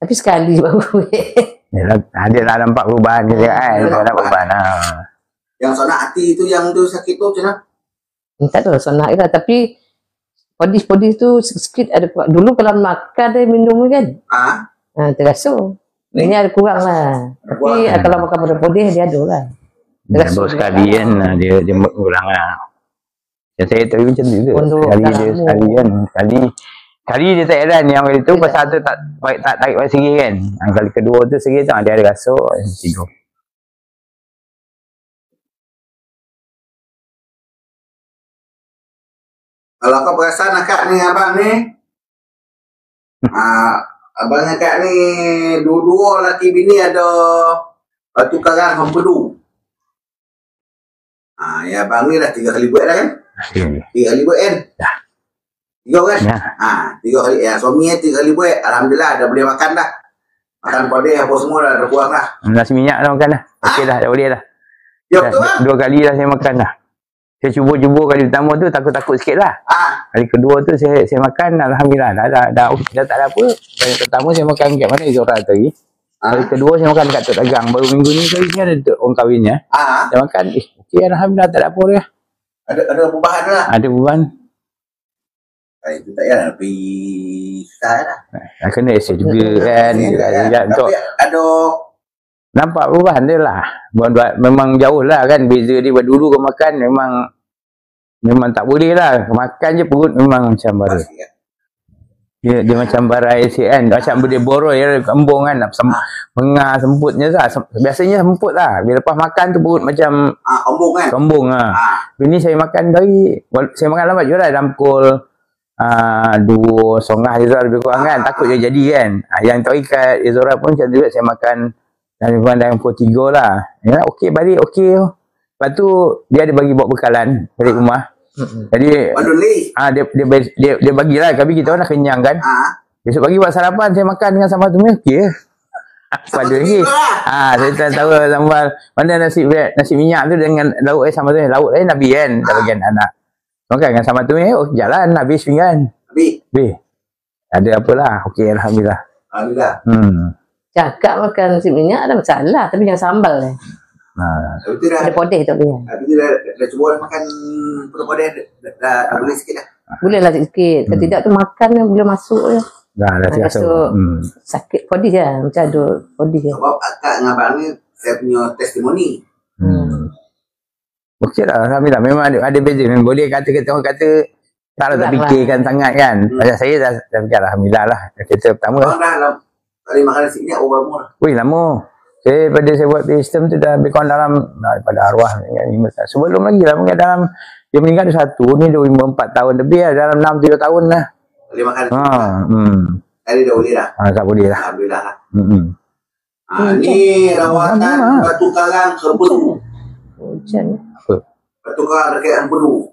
Tapi sekali baru. Dia nak nampak perubahan ke kan? Dia nak perubahan. Yang sonak hati tu, yang tu sakit tu macam mana? Tak tahu sonak lah. Tapi podis tu sikit ada kuat. Dulu kalau makan dia minum kan. Terasa. Ini ada kurang lah. Tapi kalau makan pada podis dia ada lah. Baru sekali kan dia kurang lah. Yang saya tahu macam tu juga. Sekali kan. Kali dia tak heran yang kali tu pasal tu tak tarik pada segi kan. Kali kedua tu segi tu dia ada rasa tidur. Kalau kau perasan akak ni, abang ni, abang akak ni dua-dua laki bini ada tukaran hempedu. Ya abang ni dah 3 kali buat dah kan? 3 kali buat kan? Dah. 3 kan? Ya. 3 kali. Ya, suami 3 kali buat. Alhamdulillah dah boleh makan dah. Makan podeh apa semua dah terbuang dah. Nasi minyak dah makan dah. Okey dah boleh dah. Ya betul lah. 2 kali dah saya makan dah. Saya cuba kali pertama tu takut-takut sikit lah. Kali kedua tu saya makan, alhamdulillah dah tak ada apa. Kali pertama saya makan kat mana Zora tadi. Kali kedua saya makan dekat Tok Dagang. Baru minggu ni kali ni ada orang kahwinnya. Saya makan, okey alhamdulillah tak ada apa dia. Ada perubahan lah. Ada perubahan. Itu tak payah pergi susah lah. Kena esok juga kan. Tapi ada nampak perubahan dia lah. Memang jauh lah kan. Beza dia dulu kau makan memang tak boleh lah. Makan je perut memang macam bara. Dia macam bara air kan. Macam dia boroi ya, embung kan. Mengah semputnya lah. Biasanya semput lah. Bila lepas makan tu perut macam embung kan. Embung lah. Ini saya makan saya makan lambat juga lah. Dalam pukul 2.30 Zora lebih kurang kan. Takut dia jadi kan. Yang tahu ikat Zora pun macam juga saya makan dalam pukul 3 lah. Ya, okey balik, okey. Lepas tu dia ada bagi bawa bekalan balik rumah. Jadi dia bagilah, tapi kita orang dah kenyang kan. Besok pagi buat sarapan saya makan dengan sambal tumis okey. Pada lagi. Saya tak tahu sambal mana nasi minyak tu dengan lauk sambal tumis. Lauk lain Nabi kan, tak bagian anak. Makan dengan sambal tumis, jalan habis pinggan. Habis. Ada apalah, okey alhamdulillah. Alhamdulillah. Cakap makan nasi minyak ada masalah, tapi jangan sambal lah. Ada podeh tak boleh. Habis tu dah cuba makan podeh dah boleh sikit dah. Boleh lah sikit. Kalau tidak tu makan boleh masuk je. Dah rasa. Sakit podeh je. Macam ada podeh je. Sebab akak dengan abang ni saya punya testimoni. Okey lah alhamdulillah. Memang ada beza. Memang boleh orang kata tak fikirkan sangat kan. Macam saya dah fikir alhamdulillah lah. Kita pertama lah. Kali makan nasi minyak berapa lama? Wih lama. Pada saya buat sistem tu dah lebih kurang dalam daripada arwah sebelum lagi lah mungkin dalam dia meninggal ada 1 ni 4 tahun lebih lah, dalam 6-7 tahun lah. Boleh makan nasi minyak. Tadi dah boleh dah. Tak boleh lah. Alhamdulillah lah. Ni rawatan batu karang Hempedu. Batu karang dekat Hempedu.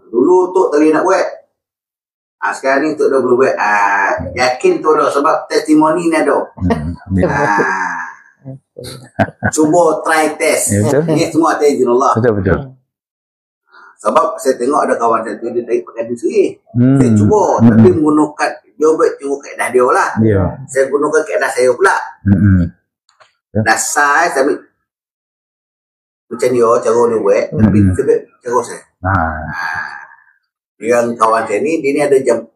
Dulu Tok tadi nak buat. Sekarang ni Tok dah boleh buat. Yakin tu dah sebab testimoni ni ada. Cuba try test. Ini semua atas izin Allah. Betul. Sebab saya tengok ada kawan saya tu dia tarik pakai duit sendiri. Saya cuba tapi menggunakan dia buat cuba kaedah dia lah. Saya gunakan kaedah saya pula. Dah saya tapi macam dia cara dia buat tapi cara saya. Yang kawan saya ni dia ni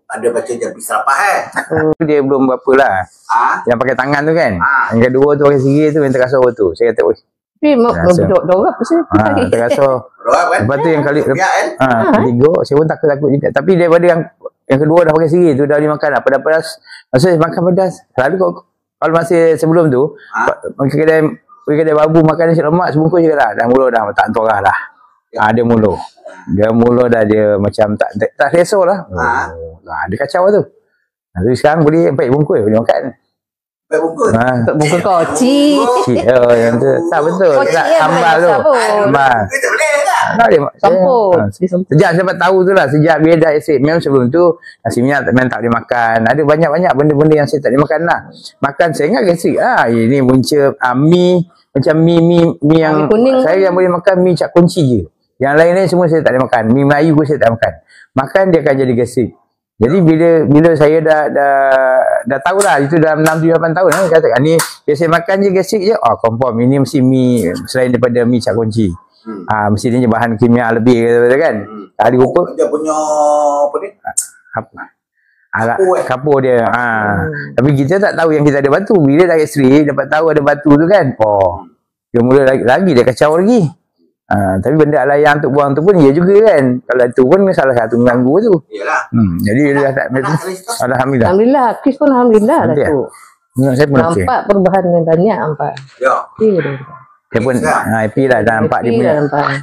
ada baca jam serapah dia belum berapa lah. Yang pakai tangan tu kan. Yang kedua tu pakai segi tu yang terasa tu. Saya kata, tapi dorang apa sih? Terasa. Lepas tu yang kali ketiga saya pun takut juga. Tapi daripada yang kedua dah pakai segi tu dah boleh makan lah. Pedas-pedas. Masa makan pedas. Selalu kalau masih sebelum tu pergi kedai babu makan nasi lemak sebungkus je lah. Dah mula dah tak antarah lah. Dia mula. Dia mula dah dia macam tak selesa lah. Dia kacau lah tu. Tapi sekarang boleh 4 bungkus boleh makan. 4 bungkus? 4 bungkus koci. Yang tu. Tak betul. Sambal tu. Sambal. Kita boleh tak? Sampur. Sejak saya dapat tahu tu lah. Sejak bila dah asyik. Memang sebelum tu nasi minyak memang tak boleh makan. Ada banyak-banyak benda-benda yang saya tak boleh makan lah. Makan saya ingat asyik lah. Ini punca mi. Macam mi yang saya yang boleh makan mi cak kunci je. Yang lain-lain semua saya tak boleh makan. Mi Melayu pun saya tak makan. Makan dia akan jadi gasik. Jadi bila saya dah tahu lah itu dalam 6-8 tahun lah, kata ni biasa makan je gasik je. Confirm ini mesti mi selain daripada mi cak kunci. Mesti dia bahan kimia lebih kata kan. Kali rupa dia punya apa ni? apa? Alat kapur dia. Tapi kita tak tahu yang kita ada batu. Bila dah X-ray dapat tahu ada batu tu kan. Dia mula lagi dia kacau lagi. Tapi benda alayang untuk buang tu pun ya juga kan. Kalau itu pun salah satu mengganggu tu. Iyalah. Jadi dia dah tak alhamdulillah. Alhamdulillah, Chris pun alhamdulillah lah tu. Saya pun Nampak perubahan yang banyak nampak. Ya. Saya pun happy lah dah nampak dia punya.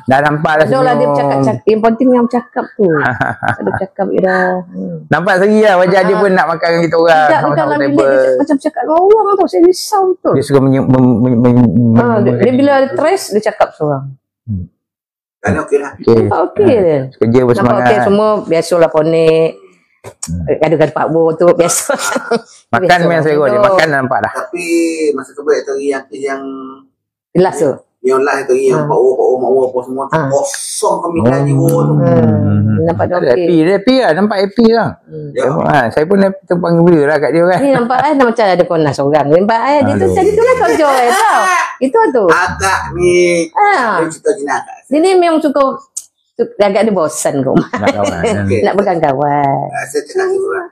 Dah nampak dah semua. Dah dia bercakap-cakap. Yang penting yang bercakap tu. Ada bercakap dia dah. Nampak segi lah wajah dia pun nak makan dengan kita orang. Tak, dalam bilik dia macam cakap dengan orang tu. Saya risau tu. Dia suka dia bila stres dia cakap seorang. Dan okey lah. Okey dia. Kerja bersemangat. Nampak okey semua biasalah ponik. Ada Pak Bo tu biasa. Makan memang saya dia makan nampak dah. Tapi masa tu baik tu yang jelas tu. Yang lah itu yang Pak O apa semua kosong pemikiran jiwa tu. Nampak dia okey. Happy lah, nampak happy lah. Saya pun terpanggil gula lah kat dia kan. Ni nampak macam ada konas orang. Nampak dia tu tadi tu lah kau joy tau. Itu tu. Agak ni cerita jenaka. Dia ni memang suka agak dia bosan rumah. Nak pegang kawan. Saya cakap gitu lah.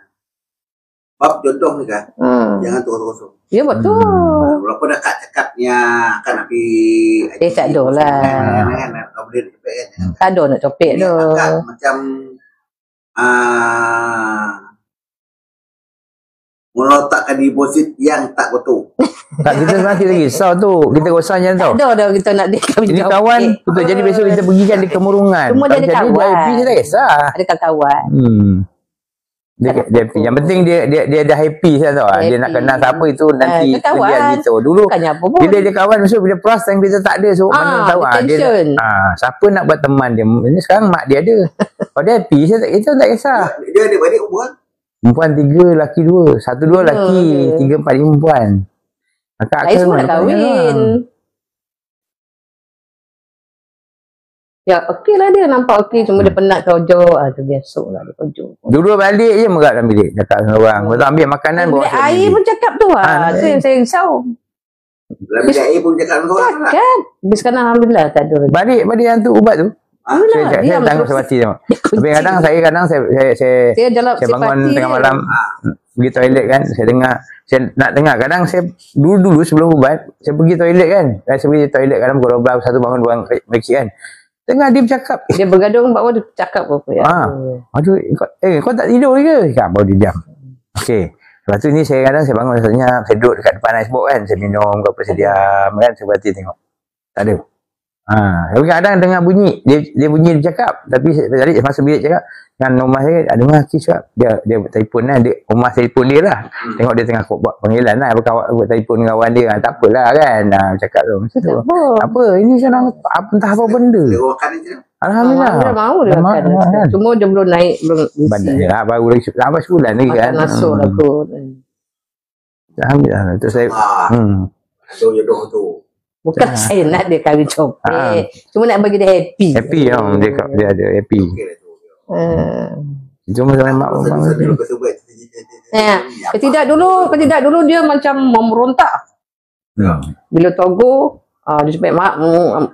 Bab jodoh ni kan. Jangan terus-terus. Ya betul. Walaupun dah cakapnya kan api. Tak ada lah. Tak boleh cepet kan. Tak ada nak copek tu. Macam meletakkan deposit yang tak betul. Tak, kita masih lagi risau tu. Kita rasa macam tu. Tak ada kita nak dia kahwin. Ini kawan betul. Jadi besok kita pergi kan di kemurungan. Semua dia ada kawan. Dia happy je tak kisah. Ada kawan. Dia happy. Yang penting dia dah happy saya tahu. Dia nak kenal siapa itu nanti dia gitu. Dulu bila dia kawan besok bila plus time kita tak ada so mana tahu dia siapa nak buat teman dia. Ini sekarang mak dia ada. Kalau dia happy kita tak kisah. Dia ada balik perempuan 3, lelaki 2. 1, 2 lelaki, 3, 4, 5 perempuan. Saya semua nak kahwin. Ya, okey lah dia nampak okey. Cuma dia penat kerja. Tu biasa lah dia kerja. Dulu balik je merat dalam bilik. Cakap dengan orang. Lepas ambil makanan bawa bilik air pun cakap tu lah. Tu yang saya risau. Bilik air pun cakap dengan orang. Cakap. Habis sekarang alhamdulillah tak ada. Balik hantu ubat tu. Saya tangguh sebati tu. Tapi kadang saya bangun tengah malam pergi toilet kan, saya nak dengar kadang saya dulu sebelum ubat saya pergi toilet kan. Saya pergi toilet kadang pukul 12 satu bangun buang kaki kan. Dengar dia bercakap. Dia bergaduh bawa dia bercakap apa ya. Aduh kau tak tidur ke? Cakap baru dia jam. Okey. Lepas tu ni saya kadang saya bangun sebenarnya saya duduk dekat depan icebox kan, saya minum ke apa saya diam kan, saya berhati tengok. Tak ada. Tapi kadang dengar bunyi dia bunyi dia cakap tapi saya masuk bilik cakap dengan rumah saya ada rumah Hafiz cakap dia buat telefon lah dia rumah telefon dia lah tengok dia tengah buat panggilan lah buat telefon dengan kawan dia tak apalah kan cakap tu macam tu apa ini sekarang entah apa benda alhamdulillah mau dia makan cuma dia belum naik belum badan dia lah baru lagi sampai sebulan lagi kan masuk lah kot alhamdulillah tu saya jodoh tu. Bukan saya nak dia kahwin copet. Cuma nak bagi dia happy. Happy dia ada happy. Cuma sama mak bapak. Ketidak dulu dia macam memerontak. Bila togo dia sampai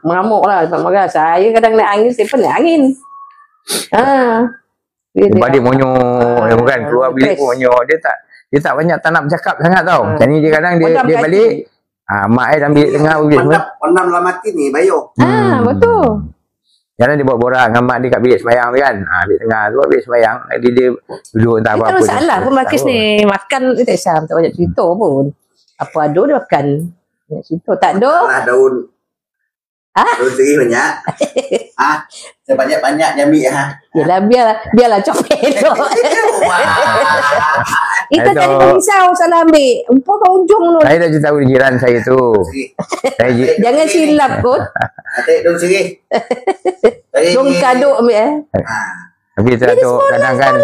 mengamuk lah, sampai marah. Saya kadang naik angin, saya pun naik angin. Dia monyok, bukan keluar bilik pun monyok. Dia tak banyak tak nak bercakap sangat tau. Jadi dia kadang dia balik mak dalam bilik tengah Ondam lah mati ni bayo. Betul. Jangan dia buat borak dengan mak dia kat bilik sembahyang tu kan. Bilik tengah tu bilik sembahyang. Jadi dia duduk entah apa-apa. Itu masalah pun Markis ni. Makan dia tak kisah. Tak banyak cerita pun. Apa ada dia makan. Banyak cerita. Tak ada. Daun. Daun segi banyak. Sebanyak-banyak dia ambil Yelah biarlah copet tu. Itu tadi kau risau salah ambil. Umpah kau ujung tu. Saya dah cerita jiran saya tu. Jangan silap kot. Atik daun segi. Daun kaduk ambil Tapi tak tu kadang kan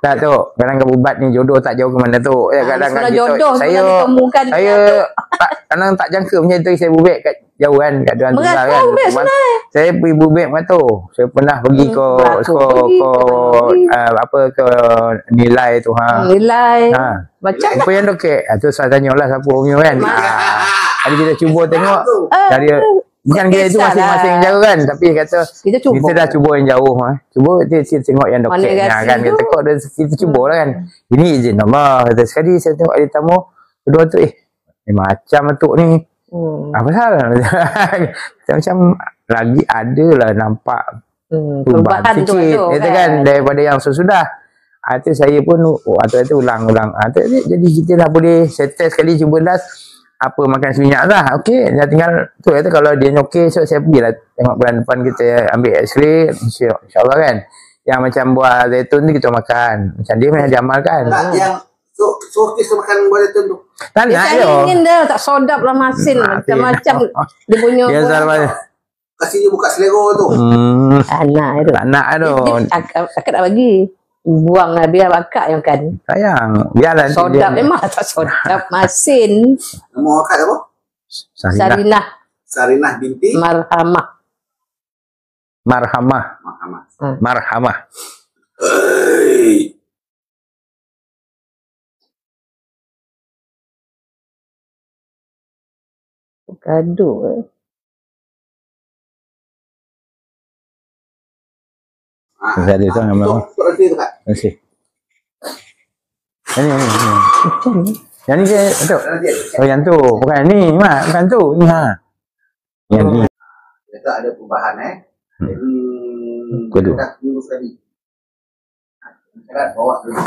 tak tu kadang ubat ni jodoh tak jauh ke mana tu. Kadang kan jodoh saya kadang tak jangka macam tu saya bubek kat jauh kan kat dalam tu lah kan. Saya pergi bubik mengatur. Saya pernah pergi ke apa ke nilai tu Nilai. Macam apa yang dokek? Tu saya tanyalah siapa punya kan. Jadi kita cuba tengok dari bukan kita itu masing-masing jauh kan, tapi kata kita dah cuba yang jauh cuba kita tengok yang dokek kan, kita kok kita cubalah kan. Ini izin Allah. Kata sekali saya tengok ada tamu kedua tu macam atuk ni apa salah macam lagi ada lah nampak perubahan sikit kan daripada yang sesudah. Itu saya pun waktu itu ulang-ulang. Jadi kita dah boleh settle sekali cuba last apa makan seminyak lah. Okey, dah tinggal tu kata kalau dia okey, so saya pergilah tengok bulan depan kita ambil x-ray insya-Allah kan. Yang macam buah zaitun ni kita makan. Macam dia memang diamalkan. Yang so kita makan buah zaitun tu. Tak nak yo. Ingin dia tak sedap lah masin macam-macam dia punya. Kasih dia buka selera tu. Anak tu. Tak nak tu. Akak nak bagi. Buang lah biar akak yang kan. Sayang, biarlah sedap memang tak sedap masin. Nama akak apa? Sarinah binti Marhamah. Gaduh. Saya ada tu nama. Okey. Ini. Yang ni ke tu? Oh yang tu, bukan ni, bukan tu. Ni Yang ni. Kita ada perubahan Jadi kedua. Dah minggu sekali. Sekarang bawa dulu.